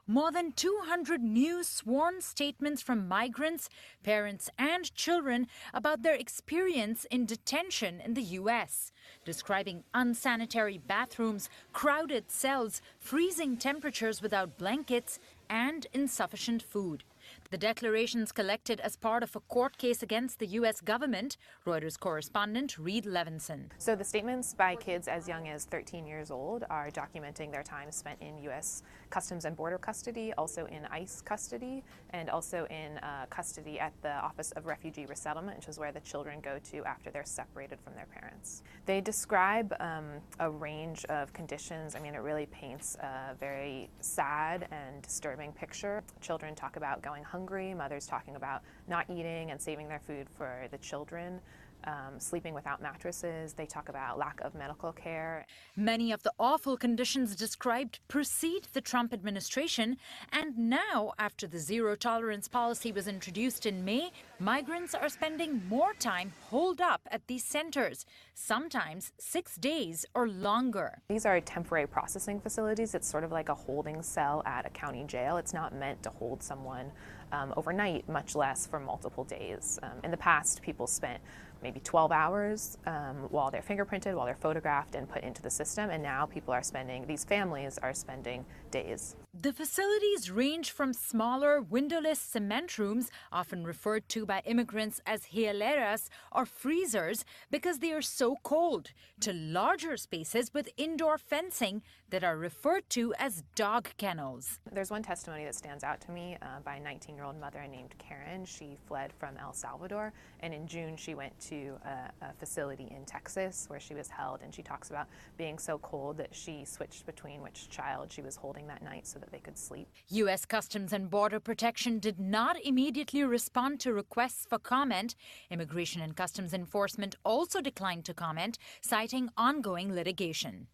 More than 200 new sworn statements from migrants, parents and children about their experience in detention in the U.S., describing unsanitary bathrooms, crowded cells, freezing temperatures without blankets, and insufficient food. The declarations collected as part of a court case against the U.S. government. Reuters correspondent Reed Levinson. So the statements by kids as young as 13 years old are documenting their time spent in U.S. Customs and Border custody, also in ICE custody, and also in custody at the Office of Refugee Resettlement, which is where the children go to after they're separated from their parents. They describe a range of conditions. I mean, it really paints a very sad and disturbing picture. Children talk about going hungry, mothers talking about not eating and saving their food for the children, sleeping without mattresses. They talk about lack of medical care. Many of the awful conditions described precede the Trump administration, and now, after the zero-tolerance policy was introduced in May, migrants are spending more time holed up at these centers, sometimes 6 days or longer. These are temporary processing facilities. It's sort of like a holding cell at a county jail. It's not meant to hold someone overnight, much less for multiple days. In the past, people spent maybe 12 hours while they're fingerprinted, while they're photographed and put into the system, and now these families are spending days. The facilities range from smaller, windowless cement rooms, often referred to by immigrants as hieleras or freezers because they are so cold, to larger spaces with indoor fencing that are referred to as dog kennels. There's one testimony that stands out to me by a 19-year-old mother named Karen. She fled from El Salvador, and in June she went to a facility in Texas where she was held, and she talks about being so cold that she switched between which child she was holding that night so that they could sleep. U.S. Customs and Border Protection did not immediately respond to requests for comment. Immigration and Customs Enforcement also declined to comment, citing ongoing litigation.